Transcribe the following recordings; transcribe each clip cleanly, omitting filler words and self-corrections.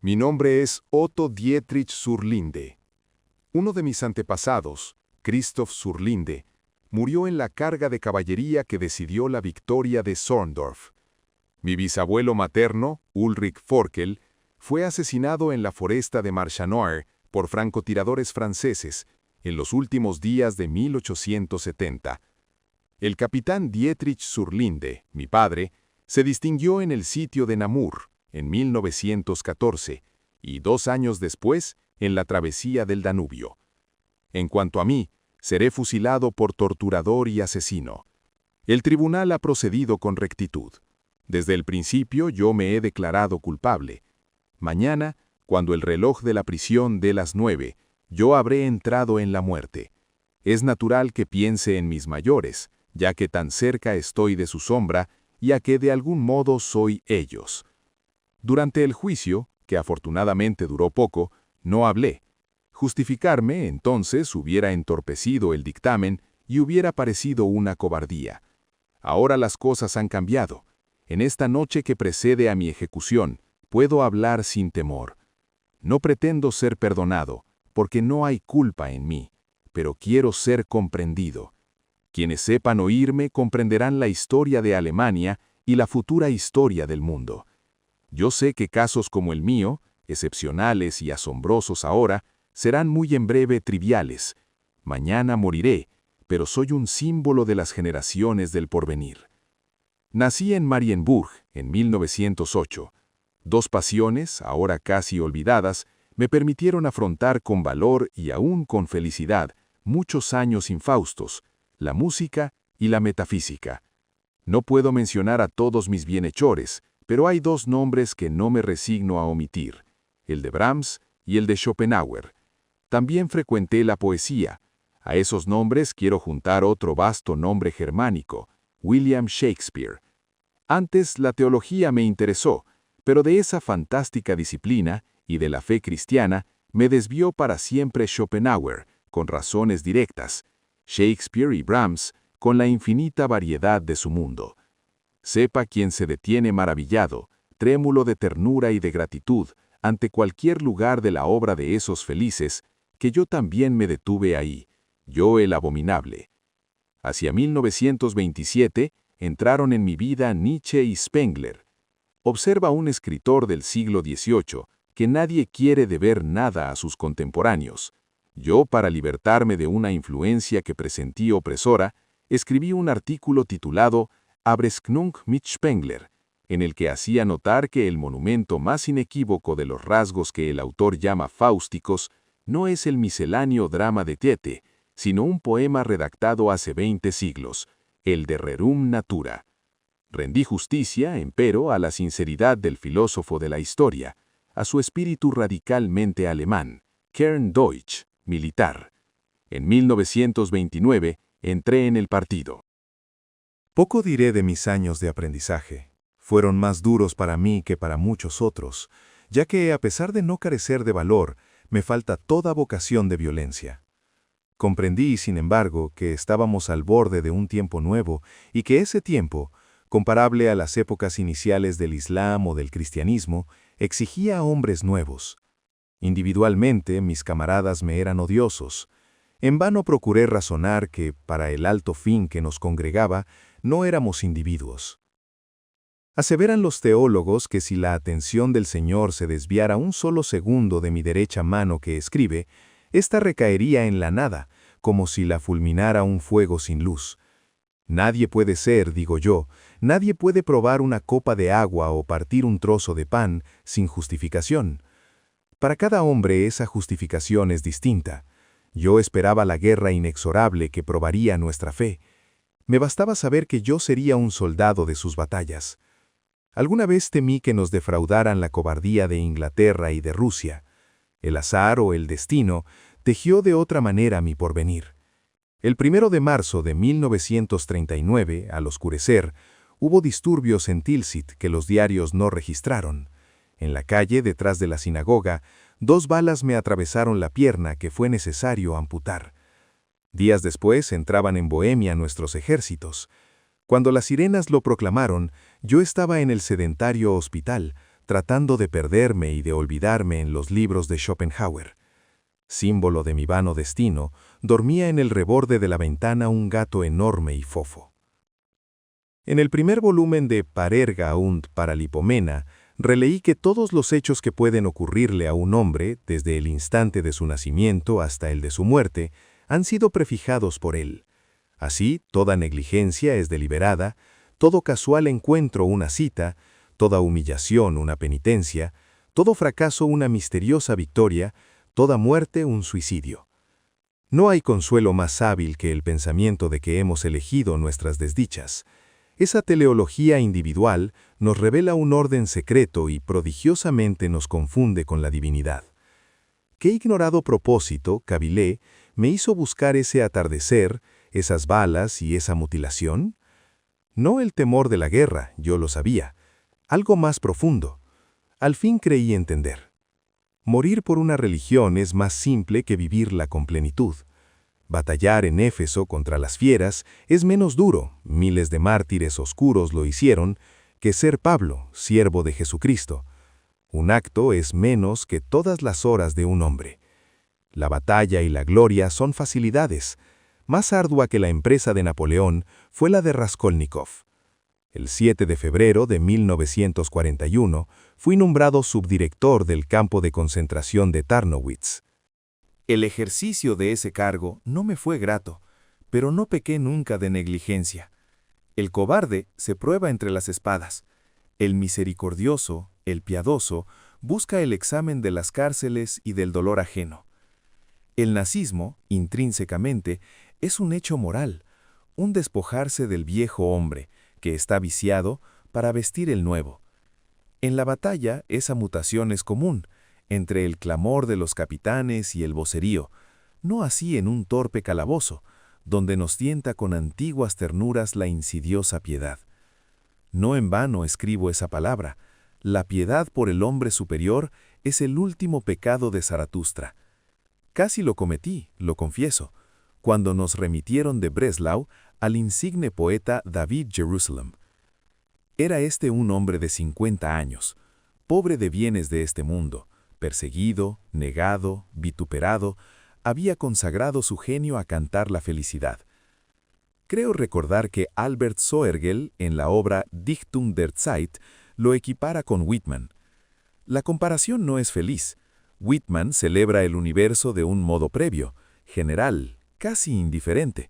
Mi nombre es Otto Dietrich zur Linde. Uno de mis antepasados, Christoph zur Linde, murió en la carga de caballería que decidió la victoria de Zorndorf. Mi bisabuelo materno, Ulrich Forkel, fue asesinado en la foresta de Marchanoir por francotiradores franceses en los últimos días de 1870. El capitán Dietrich zur Linde, mi padre, se distinguió en el sitio de Namur en 1914 y 2 años después en la travesía del Danubio. En cuanto a mí, seré fusilado por torturador y asesino. El tribunal ha procedido con rectitud. Desde el principio yo me he declarado culpable. Mañana, cuando el reloj de la prisión dé las 9, yo habré entrado en la muerte. Es natural que piense en mis mayores, ya que tan cerca estoy de su sombra y a que de algún modo soy ellos. Durante el juicio, que afortunadamente duró poco, no hablé. Justificarme, entonces, hubiera entorpecido el dictamen y hubiera parecido una cobardía. Ahora las cosas han cambiado. En esta noche que precede a mi ejecución, puedo hablar sin temor. No pretendo ser perdonado, porque no hay culpa en mí, pero quiero ser comprendido. Quienes sepan oírme comprenderán la historia de Alemania y la futura historia del mundo. Yo sé que casos como el mío, excepcionales y asombrosos ahora, serán muy en breve triviales. Mañana moriré, pero soy un símbolo de las generaciones del porvenir. Nací en Marienburg en 1908. 2 pasiones, ahora casi olvidadas, me permitieron afrontar con valor y aún con felicidad muchos años infaustos, la música y la metafísica. No puedo mencionar a todos mis bienhechores, pero hay 2 nombres que no me resigno a omitir, el de Brahms y el de Schopenhauer. También frecuenté la poesía. A esos nombres quiero juntar otro vasto nombre germánico, William Shakespeare. Antes la teología me interesó, pero de esa fantástica disciplina y de la fe cristiana me desvió para siempre Schopenhauer, con razones directas, Shakespeare y Brahms, con la infinita variedad de su mundo. Sepa quien se detiene maravillado, trémulo de ternura y de gratitud, ante cualquier lugar de la obra de esos felices, que yo también me detuve ahí, yo el abominable. Hacia 1927 entraron en mi vida Nietzsche y Spengler. Observa un escritor del siglo XVIII que nadie quiere deber nada a sus contemporáneos. Yo, para libertarme de una influencia que presentí opresora, escribí un artículo titulado Abrechnung mit Spengler, en el que hacía notar que el monumento más inequívoco de los rasgos que el autor llama fáusticos no es el misceláneo drama de Goethe, sino un poema redactado hace 20 siglos, el de Rerum Natura. Rendí justicia, empero, a la sinceridad del filósofo de la historia, a su espíritu radicalmente alemán, Kerndeutsch, militar. En 1929 entré en el partido. Poco diré de mis años de aprendizaje. Fueron más duros para mí que para muchos otros, ya que, a pesar de no carecer de valor, me falta toda vocación de violencia. Comprendí, sin embargo, que estábamos al borde de un tiempo nuevo y que ese tiempo, comparable a las épocas iniciales del Islam o del cristianismo, exigía hombres nuevos. Individualmente, mis camaradas me eran odiosos. En vano procuré razonar que, para el alto fin que nos congregaba, no éramos individuos. Aseveran los teólogos que si la atención del Señor se desviara un solo segundo de mi derecha mano que escribe, ésta recaería en la nada, como si la fulminara un fuego sin luz. Nadie puede ser, digo yo, nadie puede probar una copa de agua o partir un trozo de pan sin justificación. Para cada hombre esa justificación es distinta. Yo esperaba la guerra inexorable que probaría nuestra fe. Me bastaba saber que yo sería un soldado de sus batallas. Alguna vez temí que nos defraudaran la cobardía de Inglaterra y de Rusia. El azar o el destino tejió de otra manera mi porvenir. El 1 de marzo de 1939, al oscurecer, hubo disturbios en Tilsit que los diarios no registraron. En la calle, detrás de la sinagoga, 2 balas me atravesaron la pierna que fue necesario amputar. Días después entraban en Bohemia nuestros ejércitos. Cuando las sirenas lo proclamaron, yo estaba en el sedentario hospital, tratando de perderme y de olvidarme en los libros de Schopenhauer. Símbolo de mi vano destino, dormía en el reborde de la ventana un gato enorme y fofo. En el primer volumen de Parerga und Paralipomena, releí que todos los hechos que pueden ocurrirle a un hombre, desde el instante de su nacimiento hasta el de su muerte, han sido prefijados por él. Así, toda negligencia es deliberada, todo casual encuentro una cita, toda humillación una penitencia, todo fracaso una misteriosa victoria, toda muerte un suicidio. No hay consuelo más hábil que el pensamiento de que hemos elegido nuestras desdichas. Esa teleología individual nos revela un orden secreto y prodigiosamente nos confunde con la divinidad. ¿Qué ignorado propósito, cavilé, me hizo buscar ese atardecer, esas balas y esa mutilación? No el temor de la guerra, yo lo sabía. Algo más profundo. Al fin creí entender. Morir por una religión es más simple que vivirla con plenitud. Batallar en Éfeso contra las fieras es menos duro, miles de mártires oscuros lo hicieron, que ser Pablo, siervo de Jesucristo. Un acto es menos que todas las horas de un hombre. La batalla y la gloria son facilidades. Más ardua que la empresa de Napoleón fue la de Raskolnikov. El 7 de febrero de 1941 fui nombrado subdirector del campo de concentración de Tarnowitz. El ejercicio de ese cargo no me fue grato, pero no pequé nunca de negligencia. El cobarde se prueba entre las espadas. El misericordioso, el piadoso, busca el examen de las cárceles y del dolor ajeno. El nazismo, intrínsecamente, es un hecho moral, un despojarse del viejo hombre, que está viciado, para vestir el nuevo. En la batalla, esa mutación es común, entre el clamor de los capitanes y el vocerío, no así en un torpe calabozo, donde nos tienta con antiguas ternuras la insidiosa piedad. No en vano escribo esa palabra. La piedad por el hombre superior es el último pecado de Zaratustra. Casi lo cometí, lo confieso, cuando nos remitieron de Breslau al insigne poeta David Jerusalem. Era este un hombre de 50 años, pobre de bienes de este mundo, perseguido, negado, vituperado, había consagrado su genio a cantar la felicidad. Creo recordar que Albert Soergel, en la obra Dichtung der Zeit, lo equipara con Whitman. La comparación no es feliz. Whitman celebra el universo de un modo previo, general, casi indiferente.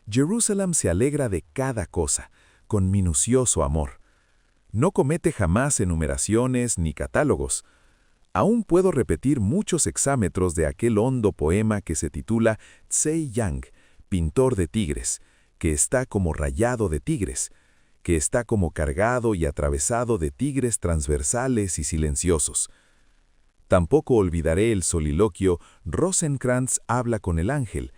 Jerusalem se alegra de cada cosa, con minucioso amor. No comete jamás enumeraciones ni catálogos. Aún puedo repetir muchos hexámetros de aquel hondo poema que se titula Tsai Yang, pintor de tigres, que está como rayado de tigres, que está como cargado y atravesado de tigres transversales y silenciosos. Tampoco olvidaré el soliloquio Rosenkrantz habla con el ángel,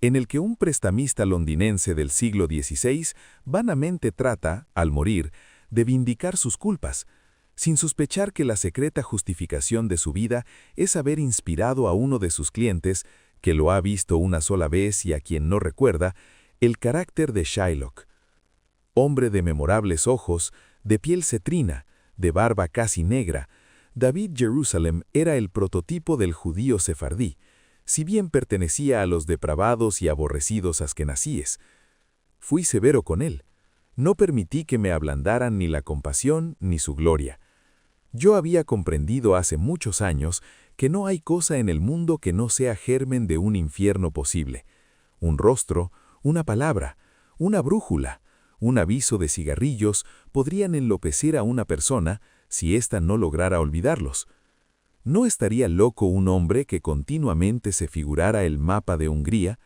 en el que un prestamista londinense del siglo XVI vanamente trata, al morir, de vindicar sus culpas, sin sospechar que la secreta justificación de su vida es haber inspirado a uno de sus clientes, que lo ha visto una sola vez y a quien no recuerda, el carácter de Shylock. Hombre de memorables ojos, de piel cetrina, de barba casi negra, David Jerusalem era el prototipo del judío sefardí, si bien pertenecía a los depravados y aborrecidos askenazíes. Fui severo con él. No permití que me ablandaran ni la compasión ni su gloria. Yo había comprendido hace muchos años que no hay cosa en el mundo que no sea germen de un infierno posible. Un rostro, una palabra, una brújula, un aviso de cigarrillos podrían enloquecer a una persona si ésta no lograra olvidarlos. ¿No estaría loco un hombre que continuamente se figurara el mapa de Hungría?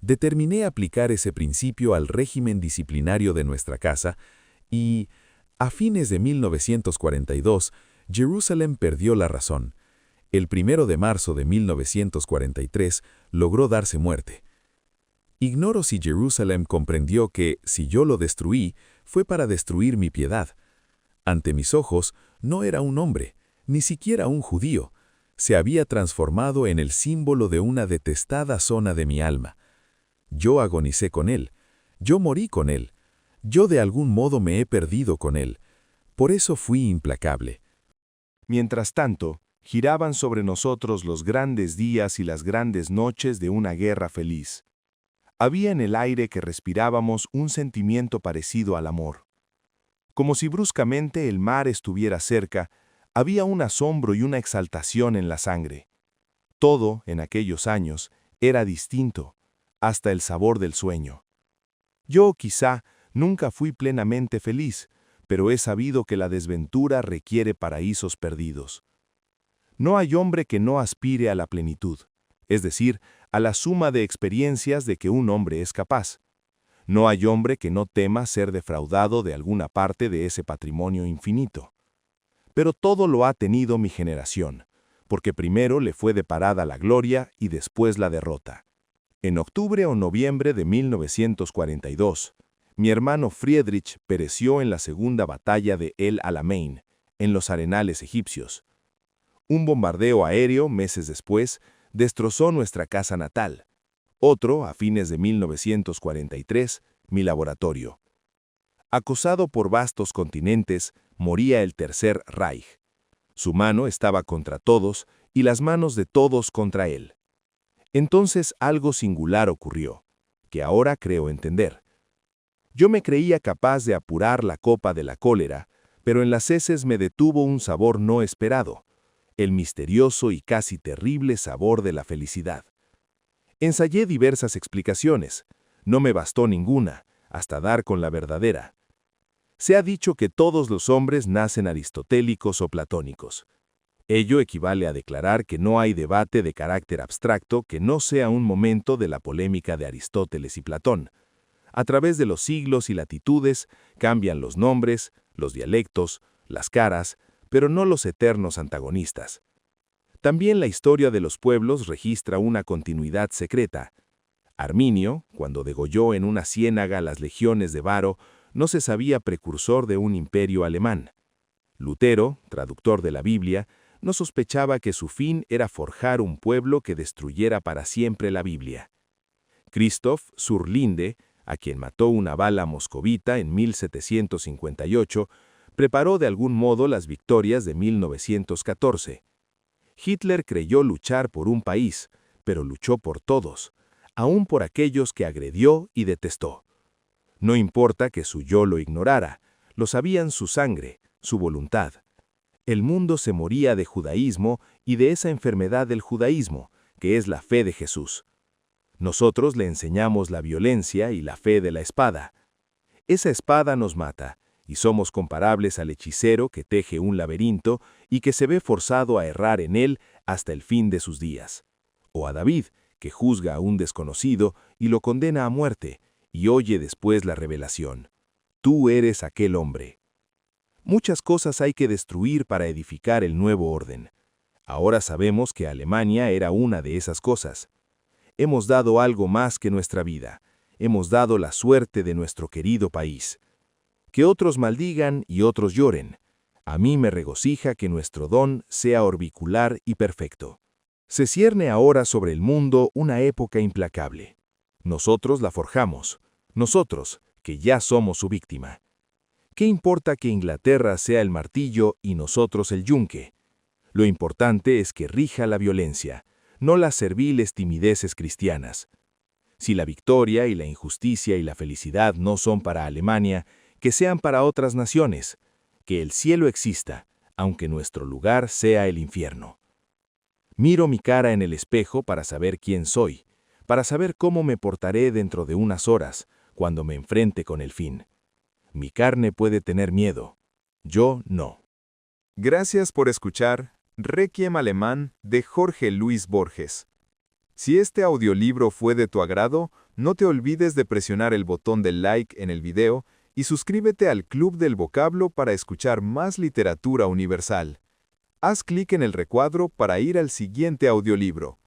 Determiné aplicar ese principio al régimen disciplinario de nuestra casa y, a fines de 1942, Jerusalem perdió la razón. El 1 de marzo de 1943 logró darse muerte. Ignoro si Jerusalem comprendió que, si yo lo destruí, fue para destruir mi piedad. Ante mis ojos, no era un hombre, ni siquiera un judío. Se había transformado en el símbolo de una detestada zona de mi alma. Yo agonicé con él. Yo morí con él. Yo de algún modo me he perdido con él. Por eso fui implacable. Mientras tanto, giraban sobre nosotros los grandes días y las grandes noches de una guerra feliz. Había en el aire que respirábamos un sentimiento parecido al amor. Como si bruscamente el mar estuviera cerca, había un asombro y una exaltación en la sangre. Todo, en aquellos años, era distinto, hasta el sabor del sueño. Yo, quizá, nunca fui plenamente feliz, pero he sabido que la desventura requiere paraísos perdidos. No hay hombre que no aspire a la plenitud, es decir, a la suma de experiencias de que un hombre es capaz. No hay hombre que no tema ser defraudado de alguna parte de ese patrimonio infinito. Pero todo lo ha tenido mi generación, porque primero le fue deparada la gloria y después la derrota. En octubre o noviembre de 1942, mi hermano Friedrich pereció en la segunda batalla de El Alamein, en los Arenales egipcios. Un bombardeo aéreo, meses después, destrozó nuestra casa natal. Otro, a fines de 1943, mi laboratorio. Acosado por vastos continentes, moría el Tercer Reich. Su mano estaba contra todos y las manos de todos contra él. Entonces algo singular ocurrió, que ahora creo entender. Yo me creía capaz de apurar la copa de la cólera, pero en las heces me detuvo un sabor no esperado, el misterioso y casi terrible sabor de la felicidad. Ensayé diversas explicaciones, no me bastó ninguna, hasta dar con la verdadera. Se ha dicho que todos los hombres nacen aristotélicos o platónicos. Ello equivale a declarar que no hay debate de carácter abstracto que no sea un momento de la polémica de Aristóteles y Platón. A través de los siglos y latitudes cambian los nombres, los dialectos, las caras, pero no los eternos antagonistas. También la historia de los pueblos registra una continuidad secreta. Arminio, cuando degolló en una ciénaga las legiones de Varo, no se sabía precursor de un imperio alemán. Lutero, traductor de la Biblia, no sospechaba que su fin era forjar un pueblo que destruyera para siempre la Biblia. Christoph zur Linde, a quien mató una bala moscovita en 1758, preparó de algún modo las victorias de 1914. Hitler creyó luchar por un país, pero luchó por todos, aún por aquellos que agredió y detestó. No importa que su yo lo ignorara, lo sabían su sangre, su voluntad. El mundo se moría de judaísmo y de esa enfermedad del judaísmo, que es la fe de Jesús. Nosotros le enseñamos la violencia y la fe de la espada. Esa espada nos mata, y somos comparables al hechicero que teje un laberinto y que se ve forzado a errar en él hasta el fin de sus días. O a David, que juzga a un desconocido y lo condena a muerte, y oye después la revelación. Tú eres aquel hombre. Muchas cosas hay que destruir para edificar el nuevo orden. Ahora sabemos que Alemania era una de esas cosas. Hemos dado algo más que nuestra vida. Hemos dado la suerte de nuestro querido país. Que otros maldigan y otros lloren. A mí me regocija que nuestro don sea orbicular y perfecto. Se cierne ahora sobre el mundo una época implacable. Nosotros la forjamos. Nosotros, que ya somos su víctima. ¿Qué importa que Inglaterra sea el martillo y nosotros el yunque? Lo importante es que rija la violencia, no las serviles timideces cristianas. Si la victoria y la injusticia y la felicidad no son para Alemania, que sean para otras naciones. Que el cielo exista, aunque nuestro lugar sea el infierno. Miro mi cara en el espejo para saber quién soy, para saber cómo me portaré dentro de unas horas, cuando me enfrente con el fin. Mi carne puede tener miedo, yo no. Gracias por escuchar Requiem Alemán de Jorge Luis Borges. Si este audiolibro fue de tu agrado, no te olvides de presionar el botón del like en el video y suscríbete al Club del Vocablo para escuchar más literatura universal. Haz clic en el recuadro para ir al siguiente audiolibro.